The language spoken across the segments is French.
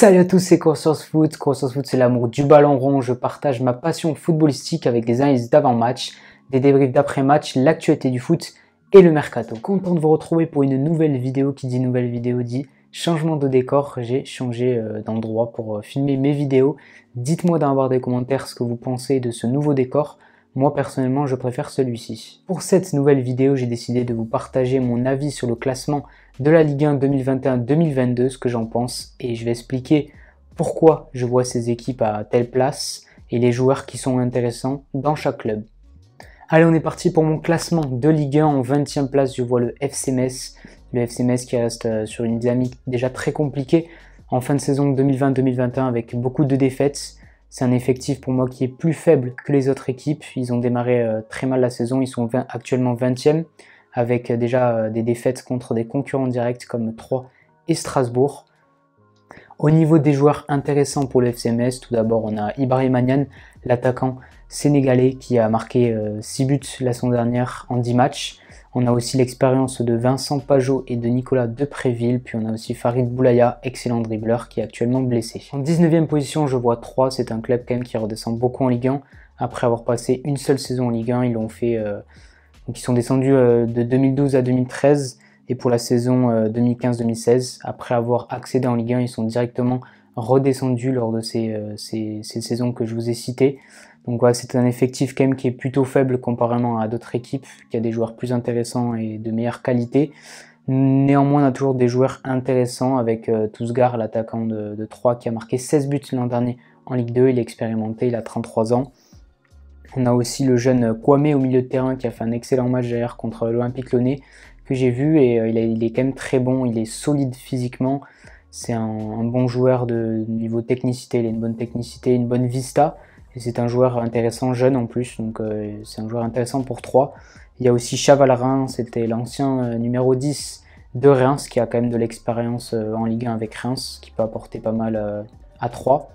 Salut à tous, c'est Conscience Foot. Conscience Foot, c'est l'amour du ballon rond. Je partage ma passion footballistique avec des analyses d'avant-match, des débriefs d'après-match, l'actualité du foot et le mercato. Content de vous retrouver pour une nouvelle vidéo. Qui dit nouvelle vidéo dit changement de décor. J'ai changé d'endroit pour filmer mes vidéos. Dites-moi dans la barre des commentaires ce que vous pensez de ce nouveau décor. Moi personnellement, je préfère celui-ci. Pour cette nouvelle vidéo, j'ai décidé de vous partager mon avis sur le classement de la Ligue 1 2021-2022, ce que j'en pense, et je vais expliquer pourquoi je vois ces équipes à telle place et les joueurs qui sont intéressants dans chaque club. Allez, on est parti pour mon classement de Ligue 1. En 20e place, je vois le FC Metz. Le FC Metz qui reste sur une dynamique déjà très compliquée en fin de saison 2020-2021 avec beaucoup de défaites. C'est un effectif pour moi qui est plus faible que les autres équipes. Ils ont démarré très mal la saison, ils sont actuellement 20e avec déjà des défaites contre des concurrents directs comme Troyes et Strasbourg. Au niveau des joueurs intéressants pour le FC Metz, tout d'abord on a Ibrahima Niane, l'attaquant sénégalais qui a marqué 6 buts la saison dernière en 10 matchs. On a aussi l'expérience de Vincent Pajot et de Nicolas Depréville. Puis on a aussi Farid Boulaya, excellent dribbleur, qui est actuellement blessé. En 19e position, je vois Troyes. C'est un club quand même qui redescend beaucoup en Ligue 1. Après avoir passé une seule saison en Ligue 1, ils l'ont fait. Donc ils sont descendus de 2012 à 2013. Et pour la saison 2015-2016, après avoir accédé en Ligue 1, ils sont directement redescendus lors de ces saisons que je vous ai citées. Donc voilà, c'est un effectif quand même qui est plutôt faible comparément à d'autres équipes, qui a des joueurs plus intéressants et de meilleure qualité. Néanmoins, on a toujours des joueurs intéressants avec Tousgar, l'attaquant de Troyes, qui a marqué 16 buts l'an dernier en Ligue 2. Il est expérimenté, il a 33 ans. On a aussi le jeune Kwame au milieu de terrain qui a fait un excellent match d'ailleurs contre l'Olympique Lyonnais que j'ai vu et il est quand même très bon, il est solide physiquement. C'est un bon joueur de niveau technicité, il a une bonne technicité, une bonne vista. Et c'est un joueur intéressant, jeune en plus, donc c'est un joueur intéressant pour Troyes. Il y a aussi Chaval-Reims, c'était l'ancien numéro 10 de Reims, qui a quand même de l'expérience en Ligue 1 avec Reims, qui peut apporter pas mal à Troyes.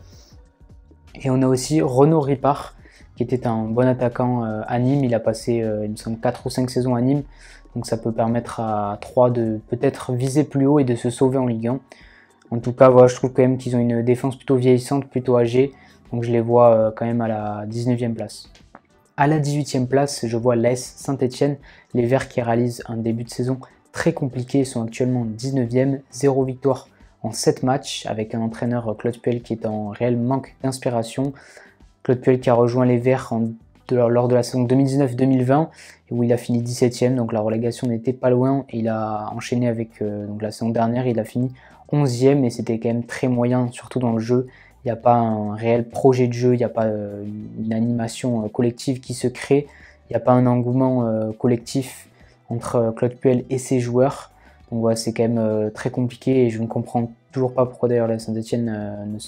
Et on a aussi Renaud Ripart, qui était un bon attaquant à Nîmes. Il a passé, il me semble, 4 ou 5 saisons à Nîmes. Donc ça peut permettre à Troyes de peut-être viser plus haut et de se sauver en Ligue 1. En tout cas, voilà, je trouve quand même qu'ils ont une défense plutôt vieillissante, plutôt âgée. Donc je les vois quand même à la 19e place. À la 18e place, je vois l'AS Saint-Etienne, les Verts qui réalisent un début de saison très compliqué, ils sont actuellement 19e, 0 victoire en 7 matchs, avec un entraîneur Claude Puel qui est en réel manque d'inspiration. Claude Puel qui a rejoint les Verts lors de la saison 2019-2020, où il a fini 17e, donc la relégation n'était pas loin, et il a enchaîné avec donc la saison dernière, il a fini 11e, et c'était quand même très moyen, surtout dans le jeu. Il n'y a pas un réel projet de jeu, il n'y a pas une animation collective qui se crée, il n'y a pas un engouement collectif entre Claude Puel et ses joueurs. Donc voilà, c'est quand même très compliqué et je ne comprends toujours pas pourquoi d'ailleurs la Saint-Etienne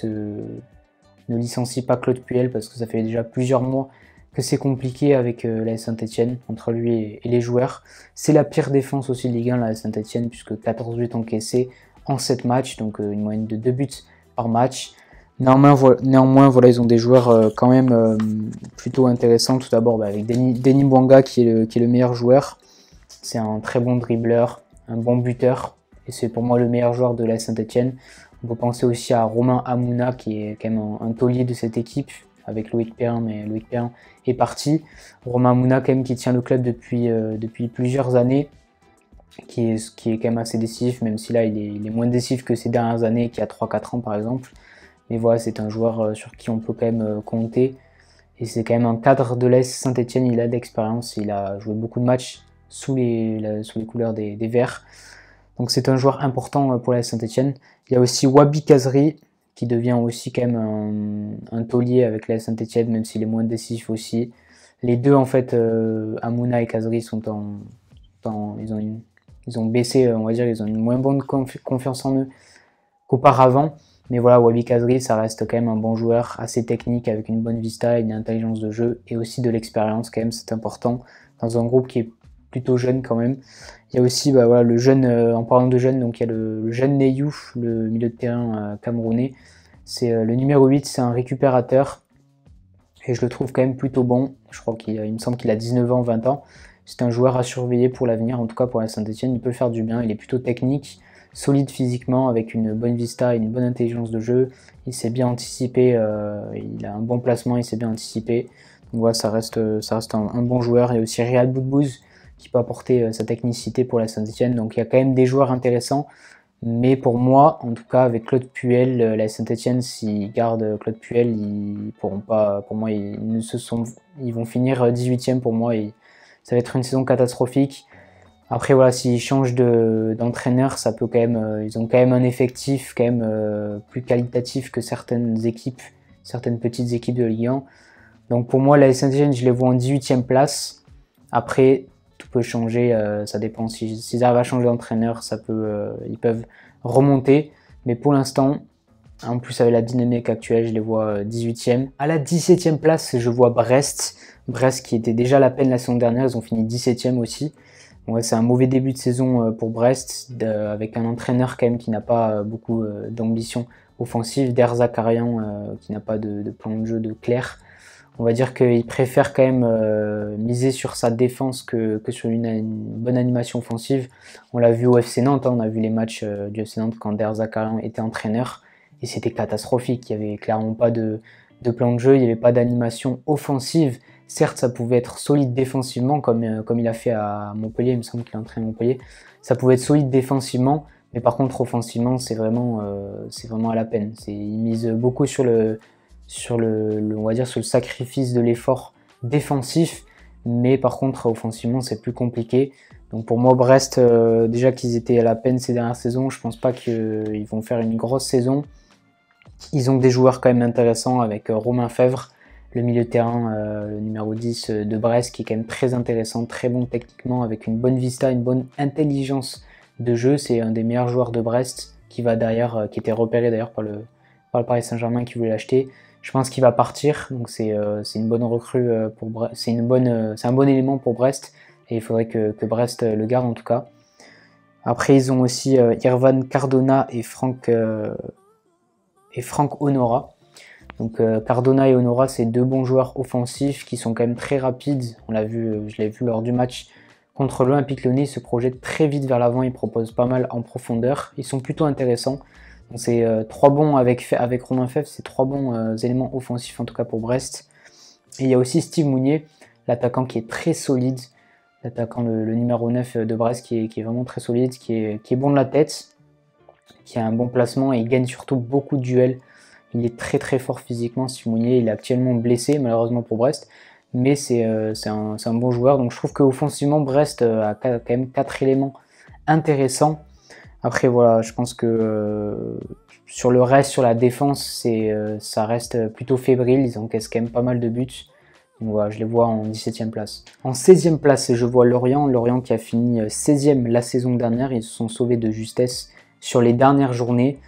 ne licencie pas Claude Puel, parce que ça fait déjà plusieurs mois que c'est compliqué avec la Saint-Etienne, entre lui et les joueurs. C'est la pire défense aussi de Ligue 1, la Saint-Etienne, puisque 14 buts encaissés en 7 matchs, donc une moyenne de 2 buts par match. Néanmoins, voilà, ils ont des joueurs quand même plutôt intéressants. Tout d'abord avec Denis Bouanga qui est le meilleur joueur. C'est un très bon dribbleur, un bon buteur. Et c'est pour moi le meilleur joueur de la Saint-Etienne. On peut penser aussi à Romain Hamouna qui est quand même un taulier de cette équipe avec Loïc Perrin, mais Loïc Perrin est parti. Romain Hamouna quand même qui tient le club depuis plusieurs années. Qui est quand même assez décisif, même si là il est moins décisif que ces dernières années, qu'il y a 3-4 ans par exemple. Mais voilà, c'est un joueur sur qui on peut quand même compter. Et c'est quand même un cadre de l'AS Saint-Etienne, il a d'expérience, il a joué beaucoup de matchs sous les couleurs des Verts. Donc c'est un joueur important pour l'AS Saint-Etienne. Il y a aussi Wabi Kazri, qui devient aussi quand même un taulier avec l'AS Saint-Etienne, même s'il est moins décisif aussi. Les deux, en fait, Hamouna et Kazri sont ils ont baissé, on va dire, ils ont une moins bonne confiance en eux qu'auparavant. Mais voilà, Wabi Kazri, ça reste quand même un bon joueur, assez technique, avec une bonne vista, une intelligence de jeu et aussi de l'expérience quand même, c'est important dans un groupe qui est plutôt jeune quand même. Il y a aussi voilà, le jeune, en parlant de jeune, donc il y a le jeune Neyou, le milieu de terrain camerounais. C'est le numéro 8, c'est un récupérateur et je le trouve quand même plutôt bon. Je crois il me semble qu'il a 19 ans, 20 ans. C'est un joueur à surveiller pour l'avenir, en tout cas pour la Saint-Etienne, il peut faire du bien, il est plutôt technique. solide physiquement, avec une bonne vista, une bonne intelligence de jeu. Il s'est bien anticipé, il a un bon placement, il s'est bien anticipé. Donc voilà, ça reste un bon joueur. Il y a aussi Riyad Boudbouz qui peut apporter sa technicité pour la Saint-Etienne. Donc il y a quand même des joueurs intéressants. Mais pour moi, en tout cas, avec Claude Puel, la Saint-Etienne, s'ils gardent Claude Puel, ils pourront pas. Pour moi, ils vont finir 18e pour moi. Et ça va être une saison catastrophique. Après, voilà, s'ils changent d'entraîneur, ça peut quand même. Ils ont quand même un effectif quand même plus qualitatif que certaines équipes, certaines petites équipes de Ligue 1. Donc pour moi, la Saint-Etienne, je les vois en 18e place. Après, tout peut changer, ça dépend. S'ils arrivent à changer d'entraîneur, ils peuvent remonter. Mais pour l'instant, en plus avec la dynamique actuelle, je les vois 18e. À la 17e place, je vois Brest. Brest qui était déjà à la peine la saison dernière, ils ont fini 17e aussi. Ouais, c'est un mauvais début de saison pour Brest, avec un entraîneur quand même qui n'a pas beaucoup d'ambition offensive, Der Zakarian qui n'a pas de plan de jeu de clair. On va dire qu'il préfère quand même miser sur sa défense que sur une bonne animation offensive. On l'a vu au FC Nantes, on a vu les matchs du FC Nantes quand Der Zakarian était entraîneur, et c'était catastrophique. Il n'y avait clairement pas de plan de jeu, il n'y avait pas d'animation offensive. Certes, ça pouvait être solide défensivement, comme il a fait à Montpellier, il me semble qu'il a entraîné à Montpellier. Ça pouvait être solide défensivement, mais par contre offensivement, c'est vraiment à la peine. Il mise beaucoup sur on va dire sur le sacrifice de l'effort défensif, mais par contre offensivement c'est plus compliqué. Donc pour moi Brest, déjà qu'ils étaient à la peine ces dernières saisons, je pense pas qu'ils vont faire une grosse saison. Ils ont des joueurs quand même intéressants avec Romain Fèvre, le milieu de terrain, le numéro 10 de Brest, qui est quand même très intéressant, très bon techniquement, avec une bonne vista, une bonne intelligence de jeu. C'est un des meilleurs joueurs de Brest qui était repéré d'ailleurs par le Paris Saint-Germain qui voulait l'acheter. Je pense qu'il va partir, donc c'est une bonne recrue pour Brest. C'est un bon élément pour Brest, et il faudrait que Brest le garde en tout cas. Après, ils ont aussi Irvan Cardona et Franck Honora. Donc Cardona et Honora, c'est deux bons joueurs offensifs qui sont quand même très rapides. Je l'ai vu lors du match contre l'Olympique Lyonnais, ils se projettent très vite vers l'avant, ils proposent pas mal en profondeur. Ils sont plutôt intéressants. Donc c'est trois bons avec Romain Fèvre, c'est trois bons éléments offensifs en tout cas pour Brest. Et il y a aussi Steve Mounier, l'attaquant qui est très solide, l'attaquant le numéro 9 de Brest qui est vraiment très solide, qui est bon de la tête, qui a un bon placement et il gagne surtout beaucoup de duels. Il est très très fort physiquement, Steve Mounier. Il est actuellement blessé malheureusement pour Brest, mais c'est un bon joueur. Donc je trouve qu'offensivement Brest a quand même 4 éléments intéressants. Après voilà, je pense que sur le reste, sur la défense, ça reste plutôt fébrile. Ils encaissent quand même pas mal de buts. Donc voilà, je les vois en 17e place. En 16e place, je vois Lorient. Lorient qui a fini 16e la saison dernière. Ils se sont sauvés de justesse sur les dernières journées.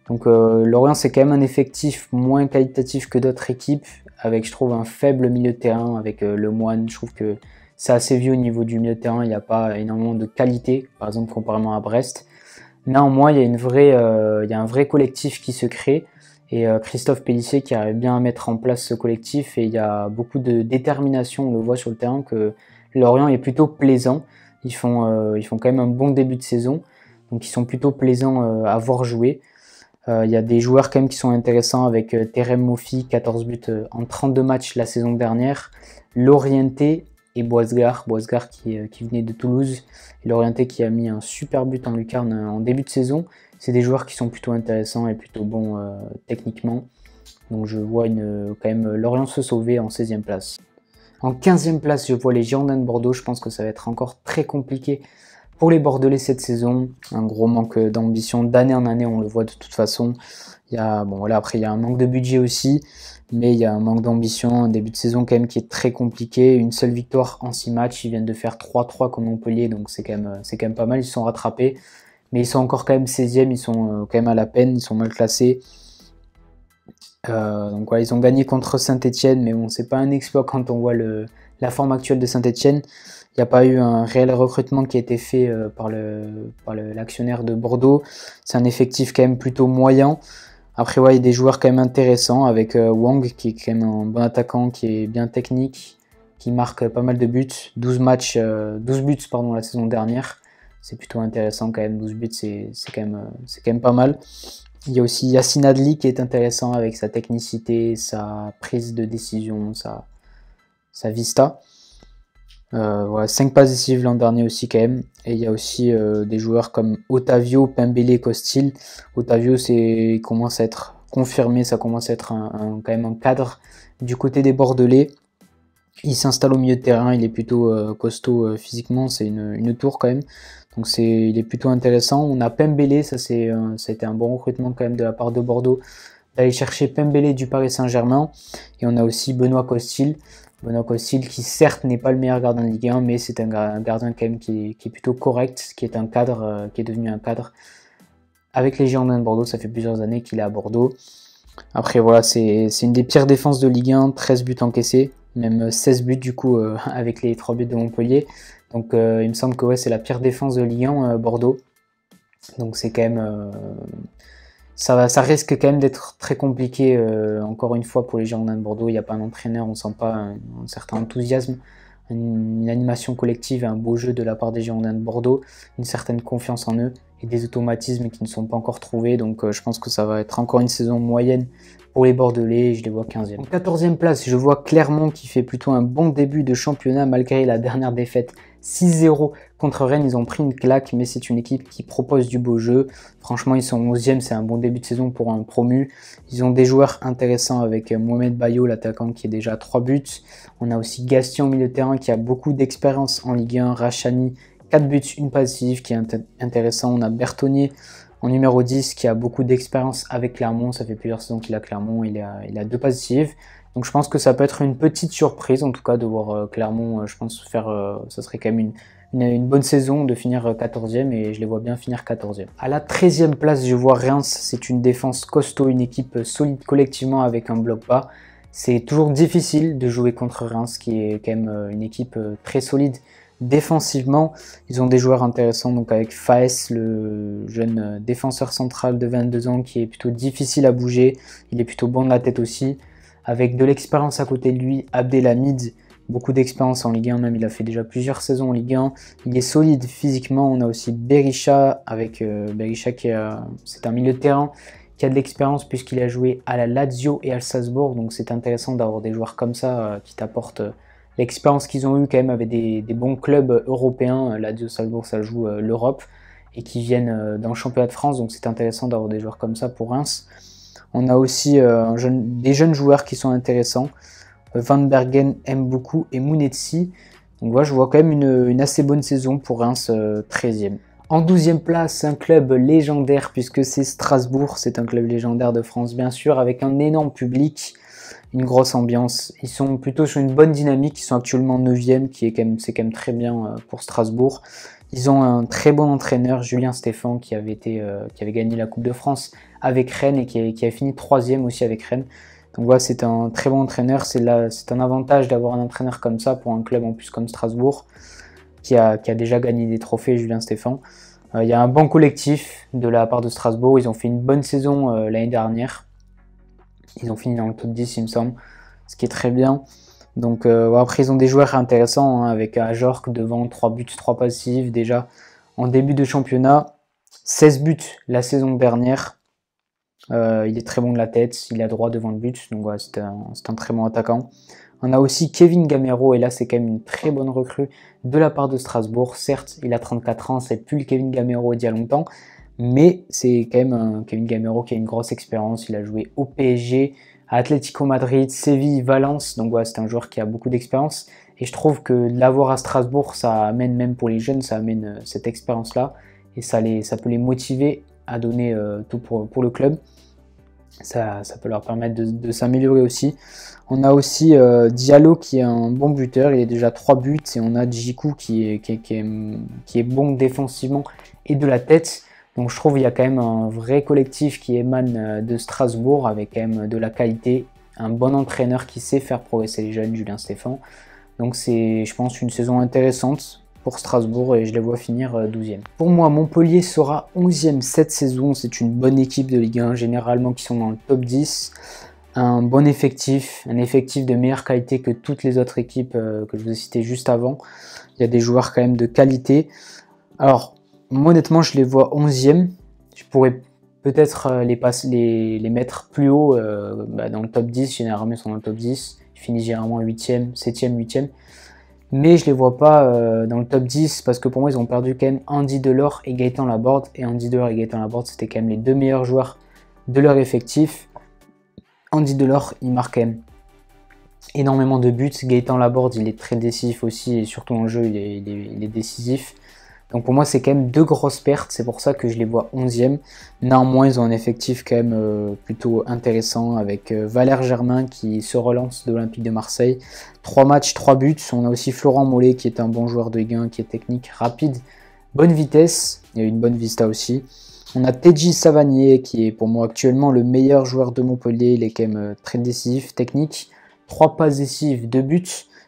Donc Lorient, c'est quand même un effectif moins qualitatif que d'autres équipes, avec je trouve un faible milieu de terrain, avec Lemoine. Je trouve que c'est assez vieux au niveau du milieu de terrain. Il n'y a pas énormément de qualité, par exemple comparément à Brest. Néanmoins, il y a un vrai collectif qui se crée, et Christophe Pélissier qui arrive bien à mettre en place ce collectif, et il y a beaucoup de détermination, on le voit sur le terrain, que Lorient est plutôt plaisant. Ils font quand même un bon début de saison, donc ils sont plutôt plaisants à voir jouer. Il y a des joueurs quand même qui sont intéressants avec Terem Moffi, 14 buts en 32 matchs la saison dernière, Lorienté et Boisgard qui venait de Toulouse, et Lorienté qui a mis un super but en lucarne en début de saison. C'est des joueurs qui sont plutôt intéressants et plutôt bons techniquement. Donc je vois quand même Lorient se sauver en 16e place. En 15e place, je vois les Girondins de Bordeaux. Je pense que ça va être encore très compliqué pour les Bordelais cette saison. Un gros manque d'ambition d'année en année, on le voit de toute façon. Après il y a un manque de budget aussi, mais il y a un manque d'ambition, un début de saison quand même qui est très compliqué. Une seule victoire en 6 matchs, ils viennent de faire 3-3 contre Montpellier, donc c'est quand même pas mal, ils se sont rattrapés. Mais ils sont encore quand même 16e, ils sont quand même à la peine, ils sont mal classés. Donc voilà, ils ont gagné contre Saint-Etienne, mais bon, c'est pas un exploit quand on voit la forme actuelle de Saint-Etienne. Il n'y a pas eu un réel recrutement qui a été fait par l'actionnaire de Bordeaux. C'est un effectif quand même plutôt moyen. Après, ouais, il y a des joueurs quand même intéressants avec Wang, qui est quand même un bon attaquant, qui est bien technique, qui marque pas mal de buts. 12 buts la saison dernière. c'est plutôt intéressant quand même. 12 buts, c'est quand même pas mal. Il y a aussi Yacine Adli qui est intéressant avec sa technicité, sa prise de décision, sa vista. Voilà, 5 passes décisives l'an dernier aussi quand même. Et il y a aussi des joueurs comme Otavio, Pembele, Costil. Otavio, il commence à être confirmé, ça commence à être quand même un cadre du côté des Bordelais. Il s'installe au milieu de terrain, il est plutôt costaud physiquement, c'est une tour quand même. Donc il est plutôt intéressant. On a Pembele, ça a été un bon recrutement quand même de la part de Bordeaux, d'aller chercher Pembele du Paris Saint-Germain. Et on a aussi Benoît Costil. Benoît Costil qui certes n'est pas le meilleur gardien de Ligue 1, mais c'est un gardien quand même qui est plutôt correct, qui est un cadre, qui est devenu un cadre avec les Girondins de Bordeaux. Ça fait plusieurs années qu'il est à Bordeaux. Après voilà, c'est une des pires défenses de Ligue 1, 13 buts encaissés, même 16 buts du coup avec les 3 buts de Montpellier. Donc il me semble que ouais, c'est la pire défense de Ligue 1, Bordeaux. Donc c'est quand même... ça risque quand même d'être très compliqué, encore une fois, pour les Girondins de Bordeaux. Il n'y a pas un entraîneur, on ne sent pas un certain enthousiasme, une animation collective et un beau jeu de la part des Girondins de Bordeaux, une certaine confiance en eux et des automatismes qui ne sont pas encore trouvés. Donc je pense que ça va être encore une saison moyenne pour les Bordelais. Je les vois 15e. En 14e place, je vois Clermont qui fait plutôt un bon début de championnat malgré la dernière défaite 6-0 contre Rennes. Ils ont pris une claque, mais c'est une équipe qui propose du beau jeu. Franchement, ils sont 11e, c'est un bon début de saison pour un promu. Ils ont des joueurs intéressants avec Mohamed Bayo, l'attaquant, qui est déjà à 3 buts. On a aussi Gastien au milieu de terrain qui a beaucoup d'expérience en Ligue 1. Rachani, 4 buts, une passe décisive qui est intéressant. On a Bertonnier en numéro 10 qui a beaucoup d'expérience avec Clermont. Ça fait plusieurs saisons qu'il a Clermont, il a 2 passes décisives. Donc je pense que ça peut être une petite surprise, en tout cas, de voir Clermont, je pense, ça serait quand même une bonne saison de finir 14e, et je les vois bien finir 14e. À la 13e place, je vois Reims. C'est une défense costaud, une équipe solide collectivement avec un bloc bas. C'est toujours difficile de jouer contre Reims, qui est quand même une équipe très solide défensivement. Ils ont des joueurs intéressants, donc avec Faes, le jeune défenseur central de 22 ans, qui est plutôt difficile à bouger. Il est plutôt bon de la tête aussi. Avec de l'expérience à côté de lui, Abdelhamid, beaucoup d'expérience en Ligue 1, même il a fait déjà plusieurs saisons en Ligue 1. Il est solide physiquement. On a aussi Berisha, avec Berisha c'est un milieu de terrain qui a de l'expérience puisqu'il a joué à la Lazio et à Salzbourg. Donc c'est intéressant d'avoir des joueurs comme ça qui t'apportent l'expérience qu'ils ont eu quand même avec des bons clubs européens. Lazio, Salzbourg, ça joue l'Europe, et qui viennent dans le championnat de France. Donc c'est intéressant d'avoir des joueurs comme ça pour Reims. On a aussi des jeunes joueurs qui sont intéressants. Van Bergen aime beaucoup et Mounetsi. Donc voilà, je vois quand même une assez bonne saison pour Reims, 13e. En 12e place, un club légendaire puisque c'est Strasbourg. C'est un club légendaire de France, bien sûr, avec un énorme public, une grosse ambiance. Ils sont plutôt sur une bonne dynamique. Ils sont actuellement 9e, c'est quand même très bien pour Strasbourg. Ils ont un très bon entraîneur, Julien Stéphan, qui avait gagné la Coupe de France avec Rennes et qui a fini 3e aussi avec Rennes. Donc voilà, c'est un très bon entraîneur. C'est un avantage d'avoir un entraîneur comme ça pour un club en plus comme Strasbourg, qui a déjà gagné des trophées, Julien Stéphan. Il y a un bon collectif de la part de Strasbourg. Ils ont fait une bonne saison l'année dernière. Ils ont fini dans le top 10, il me semble, ce qui est très bien. Donc après, ils ont des joueurs intéressants, hein, avec Ajorc devant, 3 buts, 3 passives déjà en début de championnat. 16 buts la saison dernière. Il est très bon de la tête, il a droit devant le but, donc voilà, c'est un très bon attaquant. On a aussi Kevin Gamero, et là c'est quand même une très bonne recrue de la part de Strasbourg. Certes, il a 34 ans, c'est plus le Kevin Gamero d'il y a longtemps, mais c'est quand même un Kevin Gamero qui a une grosse expérience. Il a joué au PSG, à Atlético Madrid, Séville, Valence, donc voilà, c'est un joueur qui a beaucoup d'expérience, et je trouve que l'avoir à Strasbourg, ça amène, même pour les jeunes, ça amène cette expérience-là, et ça peut les motiver à donner tout pour le club. Ça peut leur permettre de s'améliorer aussi. On a aussi Diallo qui est un bon buteur, il est déjà 3 buts, et on a Djikou qui est bon défensivement et de la tête. Donc je trouve qu'il y a quand même un vrai collectif qui émane de Strasbourg, avec quand même de la qualité, un bon entraîneur qui sait faire progresser les jeunes, Julien Stéphan. Donc c'est, je pense, une saison intéressante pour Strasbourg, et je les vois finir 12e. Pour moi, Montpellier sera 11e cette saison. C'est une bonne équipe de Ligue 1, généralement qui sont dans le top 10. Un bon effectif, un effectif de meilleure qualité que toutes les autres équipes que je vous ai citées juste avant. Il y a des joueurs quand même de qualité. Alors, Moi, honnêtement, je les vois 11e. Je pourrais peut-être les mettre plus haut dans le top 10. Généralement, ils sont dans le top 10. Ils finissent généralement 8e, 7e, 8e. Mais je les vois pas dans le top 10 parce que pour moi, ils ont perdu quand même Andy Delors et Gaëtan Laborde. Et Andy Delors et Gaëtan Laborde, c'était quand même les deux meilleurs joueurs de leur effectif. Andy Delors, il marque quand même énormément de buts. Gaëtan Laborde, il est très décisif aussi et surtout en jeu, il est décisif. Donc pour moi, c'est quand même deux grosses pertes. C'est pour ça que je les vois 11e. Néanmoins, ils ont un effectif quand même plutôt intéressant avec Valère Germain qui se relance de l'Olympique de Marseille. 3 matchs, 3 buts. On a aussi Florent Mollet qui est un bon joueur de Ligue 1, qui est technique, rapide, bonne vitesse. Il y a une bonne vista aussi. On a Teddy Savanier qui est pour moi actuellement le meilleur joueur de Montpellier. Il est quand même très décisif, technique. 3 passes décisives, 2 buts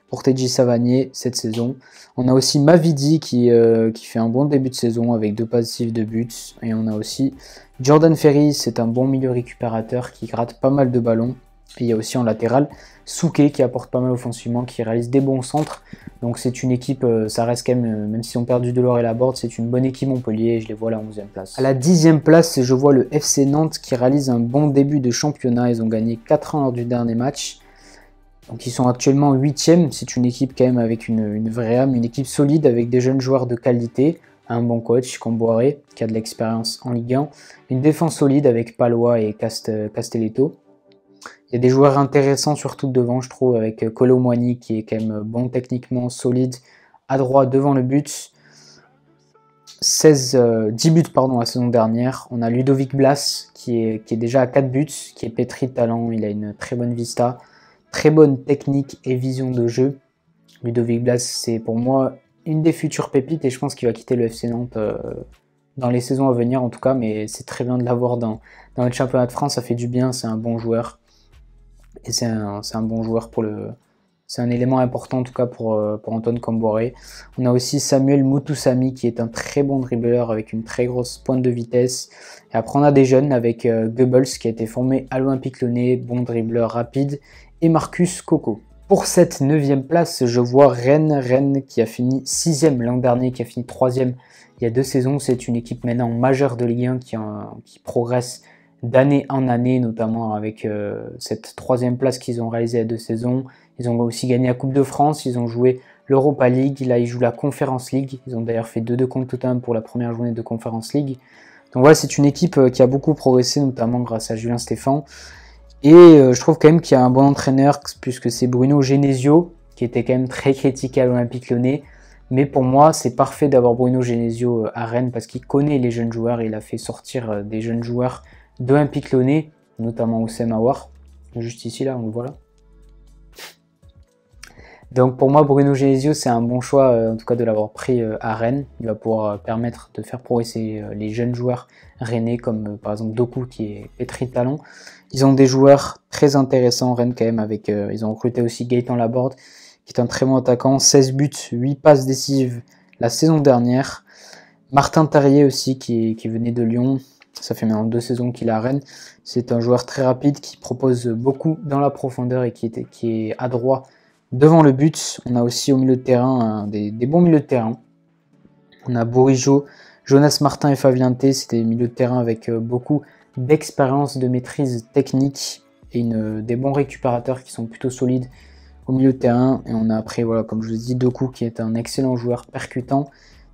pour Teddy Savanier cette saison. On a aussi Mavidi qui fait un bon début de saison avec 2 passes décisives, 2 buts. Et on a aussi Jordan Ferry, c'est un bon milieu récupérateur qui gratte pas mal de ballons. Et il y a aussi en latéral Souquet qui apporte pas mal offensivement, qui réalise des bons centres. Donc c'est une équipe, ça reste quand même si on perd du Delors et Laborde, c'est une bonne équipe Montpellier et je les vois à la 11e place. À la 10e place, je vois le FC Nantes qui réalise un bon début de championnat. Ils ont gagné 4 ans lors du dernier match. Donc ils sont actuellement 8e, c'est une équipe quand même avec une vraie âme, une équipe solide avec des jeunes joueurs de qualité, un bon coach, Comboiré, qui a de l'expérience en Ligue 1, une défense solide avec Palois et Castelletto. Il y a des joueurs intéressants surtout devant, je trouve, avec Colomboigny qui est quand même bon techniquement, solide, à droite devant le but. 10 buts la saison dernière. On a Ludovic Blas qui est déjà à 4 buts, qui est pétri de talent, il a une très bonne vista. Très bonne technique et vision de jeu. Ludovic Blas, c'est pour moi une des futures pépites et je pense qu'il va quitter le FC Nantes dans les saisons à venir en tout cas, mais c'est très bien de l'avoir dans le championnat de France, ça fait du bien, c'est un bon joueur. Et c'est un bon joueur c'est un élément important en tout cas pour Antoine Comboiré. On a aussi Samuel Moutoussamy qui est un très bon dribbleur avec une très grosse pointe de vitesse. Et après on a des jeunes avec Goebbels qui a été formé à l'Olympique Lyonnais, bon dribbleur rapide, et Marcus Coco. Pour cette 9e place, je vois Rennes qui a fini 6e l'an dernier, qui a fini 3e il y a 2 saisons. C'est une équipe maintenant majeure de Ligue 1 qui progresse d'année en année, notamment avec cette 3e place qu'ils ont réalisée à 2 saisons. Ils ont aussi gagné la Coupe de France, ils ont joué l'Europa League, là ils jouent la Conference League. Ils ont d'ailleurs fait 2-2 contre Tottenham pour la première journée de Conference League. Donc voilà, c'est une équipe qui a beaucoup progressé, notamment grâce à Julien Stéphan. Et je trouve quand même qu'il y a un bon entraîneur, puisque c'est Bruno Genesio, qui était quand même très critiqué à l'Olympique Lyonnais. Mais pour moi, c'est parfait d'avoir Bruno Genesio à Rennes, parce qu'il connaît les jeunes joueurs, il a fait sortir des jeunes joueurs de l'Olympique Lyonnais, notamment Oussem Aouar, juste ici, là, on le voit là. Donc pour moi, Bruno Genesio, c'est un bon choix, en tout cas de l'avoir pris à Rennes. Il va pouvoir permettre de faire progresser les jeunes joueurs rennais, comme par exemple Doku, qui est pétri de talent. Ils ont des joueurs très intéressants, Rennes quand même, ils ont recruté aussi Gaëtan Laborde, qui est un très bon attaquant, 16 buts, 8 passes décisives la saison dernière. Martin Terrier aussi, qui venait de Lyon, ça fait maintenant 2 saisons qu'il est à Rennes. C'est un joueur très rapide, qui propose beaucoup dans la profondeur et qui est adroit devant le but. On a aussi au milieu de terrain des bons milieux de terrain. On a Bourigeaud, Jonas Martin et Faviente, c'est des milieux de terrain avec beaucoup d'expérience, de maîtrise technique et des bons récupérateurs qui sont plutôt solides au milieu de terrain. Et on a après, voilà, comme je vous ai dit, Doku qui est un excellent joueur percutant,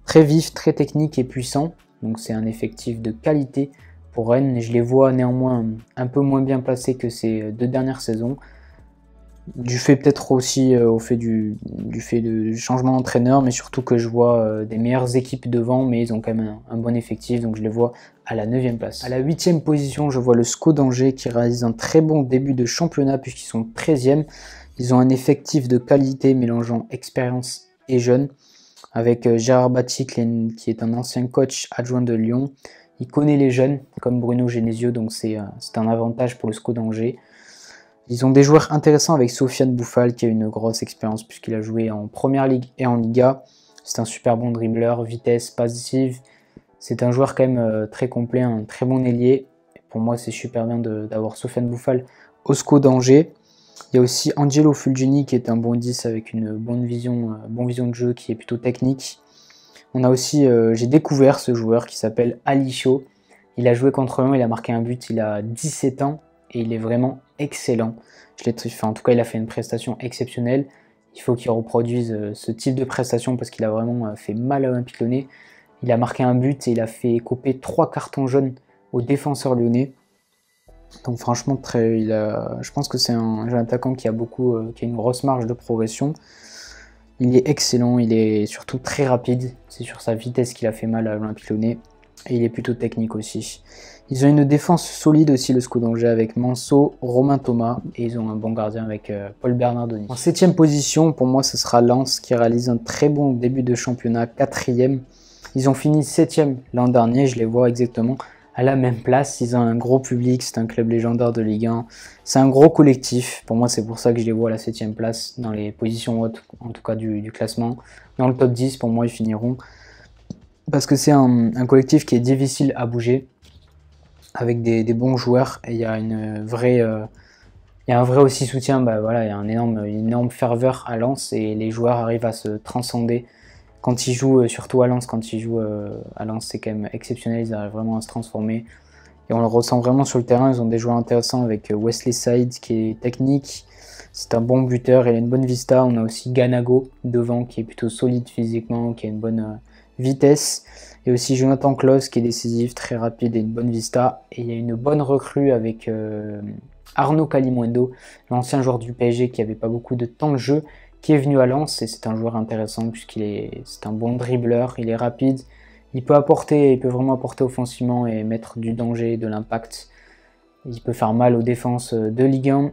très vif, très technique et puissant. Donc c'est un effectif de qualité pour Rennes. Je les vois néanmoins un peu moins bien placés que ces 2 dernières saisons. Du fait peut-être aussi au fait du fait du changement d'entraîneur, mais surtout que je vois des meilleures équipes devant, mais ils ont quand même un bon effectif, donc je les vois à la 9e place. À la 8e position, je vois le SCO d'Angers qui réalise un très bon début de championnat puisqu'ils sont 13e. Ils ont un effectif de qualité mélangeant expérience et jeunes, avec Gérard Batic qui est un ancien coach adjoint de Lyon. Il connaît les jeunes, comme Bruno Genesio, donc c'est un avantage pour le SCO d'Angers. Ils ont des joueurs intéressants avec Sofiane Bouffal qui a une grosse expérience puisqu'il a joué en Première Ligue et en Liga. C'est un super bon dribbleur, vitesse, passe décisive. C'est un joueur quand même très complet, un très bon ailier. Pour moi, c'est super bien d'avoir Sofiane Bouffal au SCO d'Angers. Il y a aussi Angelo Fulgini qui est un bon 10 avec une bonne vision de jeu qui est plutôt technique. On a aussi, j'ai découvert ce joueur qui s'appelle Ali Cho. Il a joué contre Lyon, il a marqué un but, il a 17 ans et il est vraiment excellent. En tout cas, il a fait une prestation exceptionnelle. Il faut qu'il reproduise ce type de prestation parce qu'il a vraiment fait mal à l'Olympique Lyonnais. Il a marqué un but et il a fait couper 3 cartons jaunes aux défenseurs lyonnais. Donc franchement, je pense que c'est un jeune attaquant qui a une grosse marge de progression. Il est excellent, il est surtout très rapide. C'est sur sa vitesse qu'il a fait mal à l'Olympique Lyonnais. Et il est plutôt technique aussi. Ils ont une défense solide aussi, le SCO d'Angers, avec Manso, Romain Thomas. Et ils ont un bon gardien avec Paul Bernardoni. En 7ème position, pour moi, ce sera Lens qui réalise un très bon début de championnat, 4ème. Ils ont fini 7ème l'an dernier, je les vois exactement à la même place. Ils ont un gros public, c'est un club légendaire de Ligue 1. C'est un gros collectif. Pour moi, c'est pour ça que je les vois à la 7ème place, dans les positions hautes, en tout cas du classement. Dans le top 10, pour moi, ils finiront. Parce que c'est un collectif qui est difficile à bouger, avec des bons joueurs. Et il y a un vrai aussi soutien. Il y a une énorme ferveur à Lens et les joueurs arrivent à se transcender. Quand ils jouent, surtout à Lens, c'est quand même exceptionnel, ils arrivent vraiment à se transformer. Et on le ressent vraiment sur le terrain, ils ont des joueurs intéressants avec Wesley Saïd qui est technique, c'est un bon buteur, il a une bonne vista. On a aussi Ganago devant qui est plutôt solide physiquement, qui a une bonne vitesse. Et aussi Jonathan Klaus qui est décisif, très rapide et une bonne vista. Et il y a une bonne recrue avec Arnaud Kalimundo, l'ancien joueur du PSG qui n'avait pas beaucoup de temps de jeu, qui est venu à Lens et c'est un joueur intéressant c'est un bon dribbleur, il est rapide, il peut vraiment apporter offensivement et mettre du danger, de l'impact. Il peut faire mal aux défenses de Ligue 1,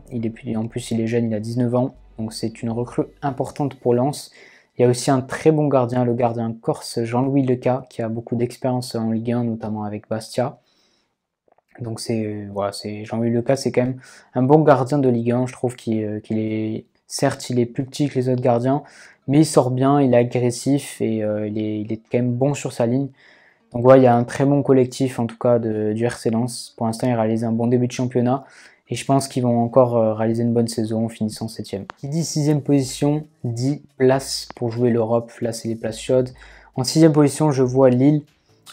en plus il est jeune, il a 19 ans, donc c'est une recrue importante pour Lens. Il y a aussi un très bon gardien, le gardien corse Jean-Louis Leca, qui a beaucoup d'expérience en Ligue 1, notamment avec Bastia. Donc Jean-Louis Leca, c'est quand même un bon gardien de Ligue 1, je trouve certes, il est plus petit que les autres gardiens, mais il sort bien, il est agressif et il est quand même bon sur sa ligne. Donc il y a un très bon collectif en tout cas du RC Lens. Pour l'instant, ils réalisent un bon début de championnat et je pense qu'ils vont encore réaliser une bonne saison en finissant 7ème. Qui dit 6ème position, dit place pour jouer l'Europe. Là, c'est les places chaudes. En 6ème position, je vois Lille,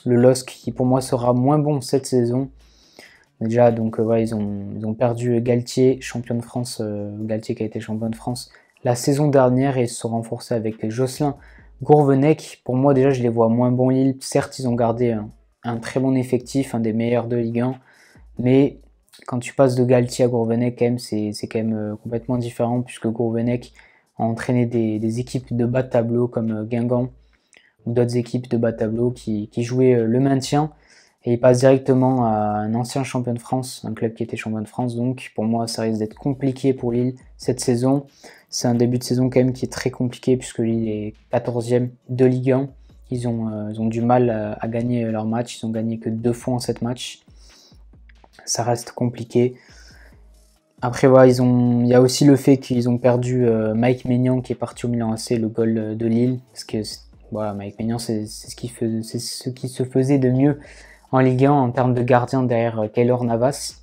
le LOSC, qui pour moi sera moins bon cette saison. Déjà, ils ont perdu Galtier, champion de France, Galtier qui a été champion de France la saison dernière et ils se sont renforcés avec Jocelyn Gourvenec. Pour moi, déjà, je les vois moins bons Lille. Certes, ils ont gardé un très bon effectif, un des meilleurs de Ligue 1, mais quand tu passes de Galtier à Gourvenec, quand même, c'est quand même complètement différent puisque Gourvenec a entraîné des équipes de bas de tableau comme Guingamp ou d'autres équipes de bas de tableau qui jouaient le maintien. Et il passe directement à un ancien champion de France, un club qui était champion de France. Donc pour moi, ça risque d'être compliqué pour Lille cette saison. C'est un début de saison quand même qui est très compliqué puisque Lille est 14e de Ligue 1. Ils ont du mal à gagner leur match. Ils ont gagné que 2 fois en 7 matchs. Ça reste compliqué. Après, il y a aussi le fait qu'ils ont perdu Mike Maignan qui est parti au Milan AC, le goal de Lille. Parce que Mike Maignan, c'est ce qui se faisait de mieux en Ligue 1 en termes de gardien derrière Keylor Navas.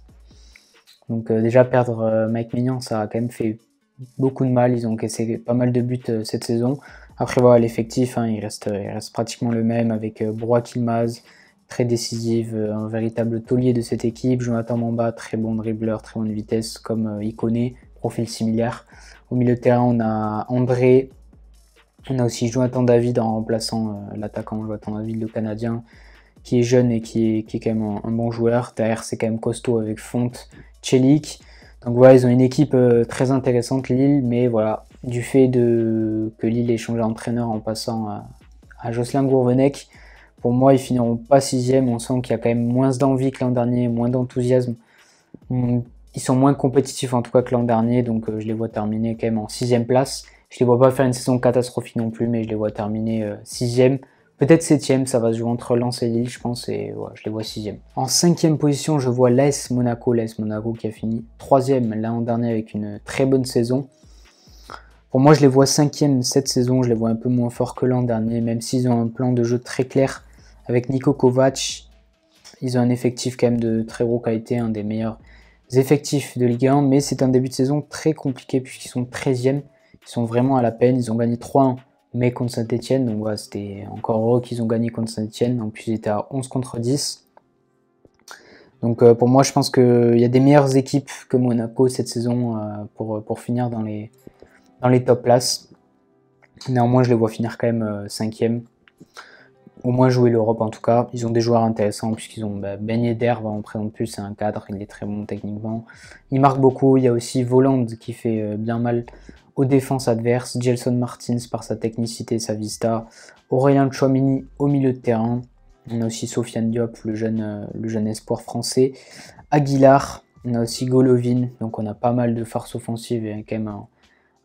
Donc déjà perdre Mike Maignan, ça a quand même fait beaucoup de mal. Ils ont cassé pas mal de buts cette saison. Après l'effectif, il reste pratiquement le même avec Burak Yılmaz, très décisif, un véritable taulier de cette équipe. Jonathan Mamba, très bon dribbleur, très bonne vitesse comme Ikoné, profil similaire. Au milieu de terrain, on a André. On a aussi Jonathan David en remplaçant l'attaquant Jonathan David, le Canadien, qui est jeune et qui est quand même un bon joueur. Derrière, c'est quand même costaud avec Fonte, Celik. Donc ils ont une équipe très intéressante, Lille, mais du fait que Lille ait changé d'entraîneur en passant à Jocelyn Gourvenec, pour moi, ils finiront pas 6ème. On sent qu'il y a quand même moins d'envie que l'an dernier, moins d'enthousiasme. Ils sont moins compétitifs en tout cas que l'an dernier, donc je les vois terminer quand même en 6ème place. Je les vois pas faire une saison catastrophique non plus, mais je les vois terminer 6ème. Peut-être 7ème, ça va se jouer entre Lens et Lille, je pense, et je les vois 6ème. En 5ème position, je vois l'AS Monaco qui a fini 3ème l'an dernier avec une très bonne saison. Pour moi, je les vois 5ème cette saison, je les vois un peu moins forts que l'an dernier, même s'ils ont un plan de jeu très clair avec Niko Kovac. Ils ont un effectif quand même de très gros qualité, un des meilleurs effectifs de Ligue 1, mais c'est un début de saison très compliqué puisqu'ils sont 13ème, ils sont vraiment à la peine, ils ont gagné 3-1 mais contre Saint-Etienne. Donc voilà, c'était encore heureux qu'ils ont gagné contre Saint-Etienne. En plus, ils étaient à 11 contre 10. Donc pour moi, je pense qu'il y a des meilleures équipes que Monaco cette saison pour finir dans les top places. Néanmoins, je les vois finir quand même 5e. Au moins jouer l'Europe en tout cas. Ils ont des joueurs intéressants puisqu'ils ont Ben Yedder, on ne présente plus, c'est un cadre, il est très bon techniquement. Il marque beaucoup, il y a aussi Voland qui fait bien mal aux défenses adverses, Gelson Martins par sa technicité, sa vista, Aurélien Tchouaméni au milieu de terrain. On a aussi Sofiane Diop, le jeune espoir français. Aguilar, on a aussi Golovin, donc on a pas mal de farces offensives et quand même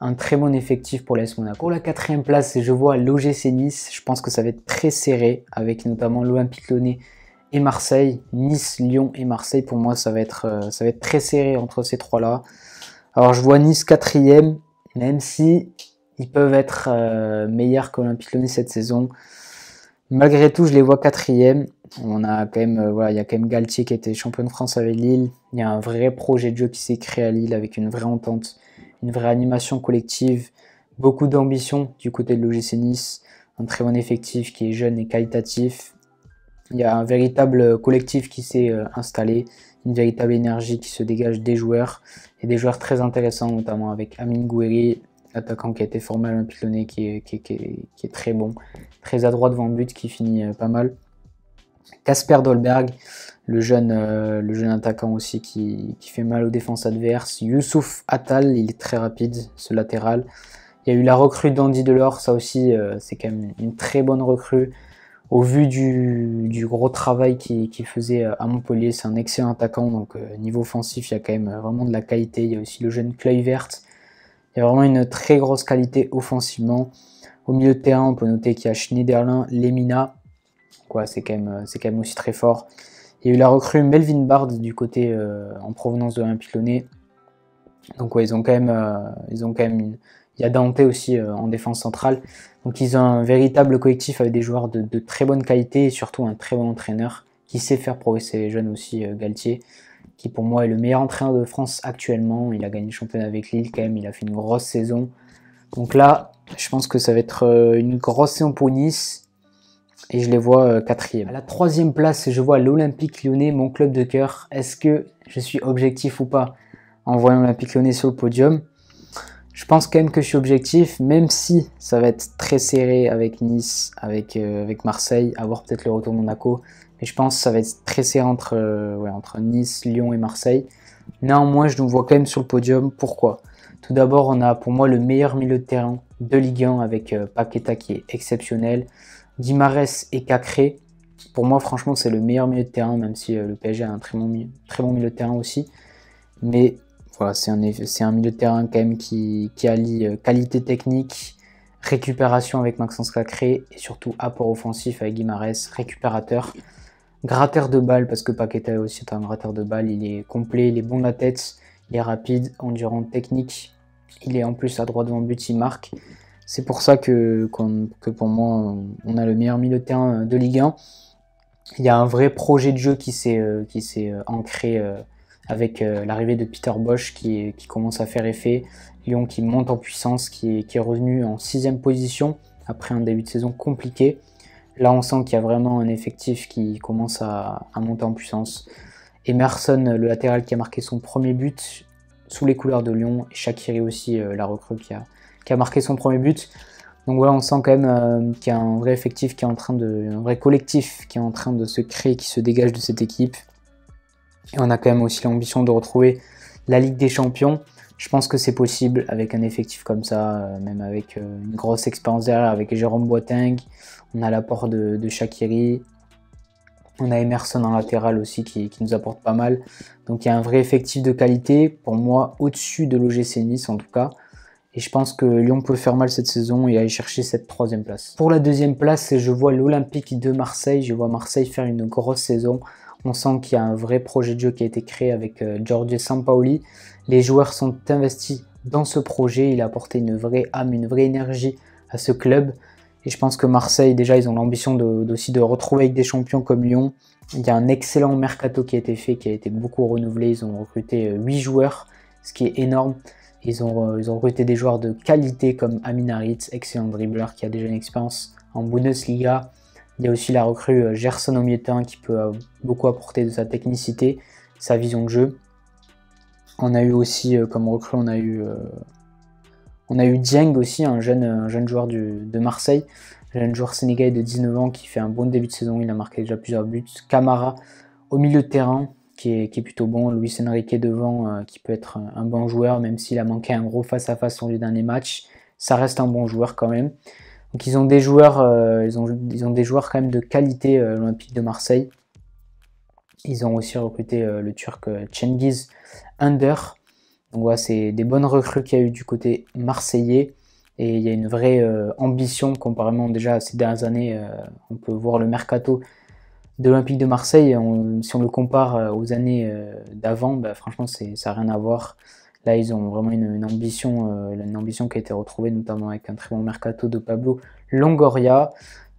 un très bon effectif pour l'AS Monaco. Pour la 4e place, je vois l'OGC Nice. Je pense que ça va être très serré avec notamment l'Olympique Lyonnais et Marseille. Nice, Lyon et Marseille, pour moi, ça va être très serré entre ces trois-là. Alors, je vois Nice 4e, même si ils peuvent être meilleurs qu'Olympique Lyonnais cette saison. Malgré tout, je les vois 4e. On a quand même, il y a quand même Galtier qui était champion de France avec Lille. Il y a un vrai projet de jeu qui s'est créé à Lille avec une vraie entente, une vraie animation collective, beaucoup d'ambition du côté de l'OGC Nice, un très bon effectif qui est jeune et qualitatif. Il y a un véritable collectif qui s'est installé, une véritable énergie qui se dégage des joueurs, et des joueurs très intéressants, notamment avec Amine Gouiri, l'attaquant qui a été formé à l'Olympique Lyonnais, qui est très bon, très adroit devant le but, qui finit pas mal. Kasper Dolberg, le jeune attaquant aussi qui fait mal aux défenses adverses. Youssouf Attal, il est très rapide, ce latéral. Il y a eu la recrue d'Andy Delors, ça aussi c'est quand même une très bonne recrue. Au vu du gros travail qu'il faisait à Montpellier, c'est un excellent attaquant, donc niveau offensif, il y a quand même vraiment de la qualité. Il y a aussi le jeune Kluivert. Il y a vraiment une très grosse qualité offensivement. Au milieu de terrain, on peut noter qu'il y a Schneiderlin, Lemina. C'est quand même aussi très fort. Il y a eu la recrue Melvin Bard du côté en provenance de l'Olympique Lyonnais. Donc ils ont quand même il y a Dante aussi en défense centrale. Donc ils ont un véritable collectif avec des joueurs de très bonne qualité et surtout un très bon entraîneur qui sait faire progresser les jeunes aussi, Galtier, qui pour moi est le meilleur entraîneur de France actuellement. Il a gagné le championnat avec Lille quand même, il a fait une grosse saison. Donc là, je pense que ça va être une grosse saison pour Nice. Et je les vois 4e. À la 3e place, je vois l'Olympique Lyonnais, mon club de cœur. Est-ce que je suis objectif ou pas en voyant l'Olympique Lyonnais sur le podium? Je pense quand même que je suis objectif, même si ça va être très serré avec Nice, avec Marseille, à voir peut-être le retour de Monaco. Mais je pense que ça va être très serré entre Nice, Lyon et Marseille. Néanmoins, je nous vois quand même sur le podium. Pourquoi? Tout d'abord, on a pour moi le meilleur milieu de terrain de Ligue 1 avec Paqueta qui est exceptionnel. Guimarães et Cacré, pour moi franchement c'est le meilleur milieu de terrain, même si le PSG a un très bon milieu de terrain aussi. Mais voilà, c'est un milieu de terrain quand même qui allie qualité technique, récupération avec Maxence Cacré et surtout apport offensif avec Guimarães, récupérateur, gratteur de balles parce que Paqueta est aussi un gratteur de balles, il est complet, il est bon de la tête, il est rapide, endurant, technique, il est en plus à droite devant le but, il marque. C'est pour ça que pour moi, on a le meilleur milieu de terrain de Ligue 1. Il y a un vrai projet de jeu qui s'est ancré avec l'arrivée de Peter Bosz qui commence à faire effet. Lyon qui monte en puissance, qui est revenu en 6e position après un début de saison compliqué. Là, on sent qu'il y a vraiment un effectif qui commence à monter en puissance. Emerson, le latéral qui a marqué son premier but sous les couleurs de Lyon. Et Shaqiri aussi, la recrue qui a marqué son premier but. Donc voilà, on sent quand même qu'il y a un vrai effectif un vrai collectif qui est en train de se créer, qui se dégage de cette équipe. Et on a quand même aussi l'ambition de retrouver la Ligue des Champions. Je pense que c'est possible avec un effectif comme ça, même avec une grosse expérience derrière, avec Jérôme Boateng. On a l'apport de Shaqiri. On a Emerson en latéral aussi qui nous apporte pas mal. Donc il y a un vrai effectif de qualité, pour moi, au-dessus de l'OGC Nice en tout cas. Et je pense que Lyon peut faire mal cette saison et aller chercher cette 3e place. Pour la 2e place, je vois l'Olympique de Marseille. Je vois Marseille faire une grosse saison. On sent qu'il y a un vrai projet de jeu qui a été créé avec Giorgio Sampaoli. Les joueurs sont investis dans ce projet. Il a apporté une vraie âme, une vraie énergie à ce club. Et je pense que Marseille, déjà, ils ont l'ambition aussi de retrouver avec des champions comme Lyon. Il y a un excellent mercato qui a été fait, qui a été beaucoup renouvelé. Ils ont recruté 8 joueurs, ce qui est énorme. Ils ont recruté des joueurs de qualité comme Amin Harit, excellent dribbleur qui a déjà une expérience en Bundesliga. Il y a aussi la recrue Gerson au milieu de terrain qui peut beaucoup apporter de sa technicité, sa vision de jeu. On a eu aussi comme recrue, on a eu Dieng aussi, un jeune joueur de Marseille, un jeune joueur sénégalais de 19 ans qui fait un bon début de saison, il a marqué déjà plusieurs buts. Camara au milieu de terrain qui est plutôt bon, Luis Enrique devant qui peut être un bon joueur, même s'il a manqué un gros face-à-face sur les derniers matchs, ça reste un bon joueur quand même. Donc ils ont des joueurs, ils ont des joueurs quand même de qualité l'Olympique de Marseille. Ils ont aussi recruté le Turc Cengiz Under. Donc voilà, c'est des bonnes recrues qu'il y a eu du côté marseillais. Et il y a une vraie ambition comparément déjà à ces dernières années. On peut voir le mercato de l'Olympique de Marseille. Si on le compare aux années d'avant, bah, franchement, ça n'a rien à voir. Là, ils ont vraiment une ambition qui a été retrouvée, notamment avec un très bon mercato de Pablo Longoria.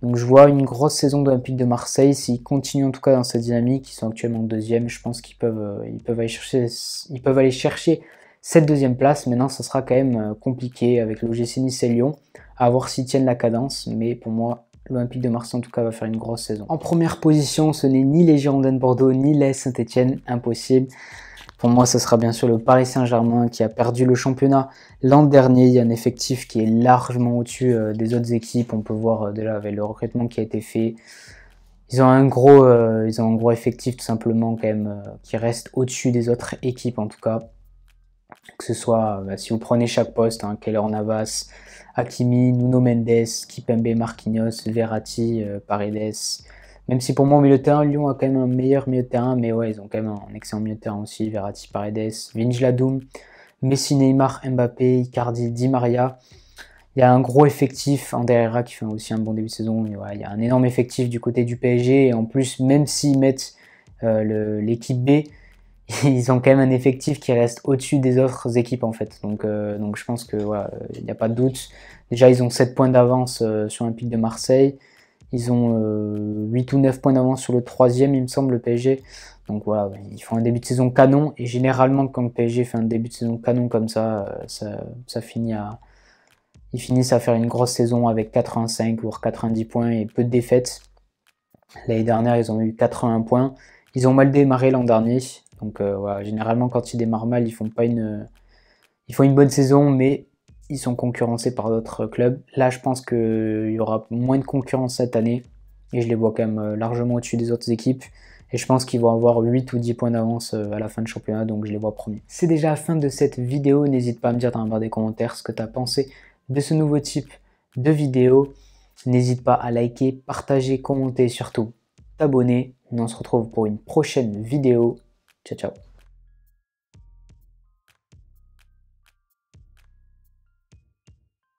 Donc je vois une grosse saison de l'Olympique de Marseille. S'ils continuent en tout cas dans cette dynamique, ils sont actuellement deuxième, je pense qu'ils peuvent aller chercher cette deuxième place. Maintenant, ça sera quand même compliqué avec l'OGC Nice et Lyon, à voir s'ils tiennent la cadence. Mais pour moi, l'Olympique de Marseille en tout cas va faire une grosse saison. En première position, ce n'est ni les Girondins de Bordeaux, ni l'AS Saint-Etienne, impossible. Pour moi, ce sera bien sûr le Paris Saint-Germain qui a perdu le championnat l'an dernier. Il y a un effectif qui est largement au-dessus des autres équipes. On peut voir déjà avec le recrutement qui a été fait. Ils ont un gros effectif tout simplement quand même qui reste au-dessus des autres équipes en tout cas. Que ce soit, si vous prenez chaque poste, Keylor Navas, Hakimi, Nuno Mendes, Kimpembe, Marquinhos, Verratti, Paredes. Même si pour moi, au milieu de terrain, Lyon a quand même un meilleur milieu de terrain, mais ouais, ils ont quand même un excellent milieu de terrain aussi. Verratti, Paredes, Wijnaldum, Messi, Neymar, Mbappé, Icardi, Di Maria. Il y a un gros effectif, Ander Herrera qui fait aussi un bon début de saison. Mais ouais, il y a un énorme effectif du côté du PSG. Et en plus, même s'ils mettent l'équipe B, ils ont quand même un effectif qui reste au-dessus des autres équipes en fait. Donc je pense que voilà, il n'y a pas de doute. Déjà, ils ont 7 points d'avance sur l'Olympique de Marseille. Ils ont 8 ou 9 points d'avance sur le troisième, il me semble, le PSG. Donc voilà, ils font un début de saison canon. Et généralement, quand le PSG fait un début de saison canon comme ça, ils finissent à faire une grosse saison avec 85 voire 90 points et peu de défaites. L'année dernière, ils ont eu 81 points. Ils ont mal démarré l'an dernier. Donc voilà, généralement, quand ils démarrent mal, ils font une bonne saison, mais ils sont concurrencés par d'autres clubs. Là, je pense qu'il y aura moins de concurrence cette année. Et je les vois quand même largement au-dessus des autres équipes. Et je pense qu'ils vont avoir 8 ou 10 points d'avance à la fin du championnat. Donc je les vois premiers. C'est déjà la fin de cette vidéo. N'hésite pas à me dire dans la barre des commentaires ce que tu as pensé de ce nouveau type de vidéo. N'hésite pas à liker, partager, commenter et surtout t'abonner. On se retrouve pour une prochaine vidéo. Ciao, ciao.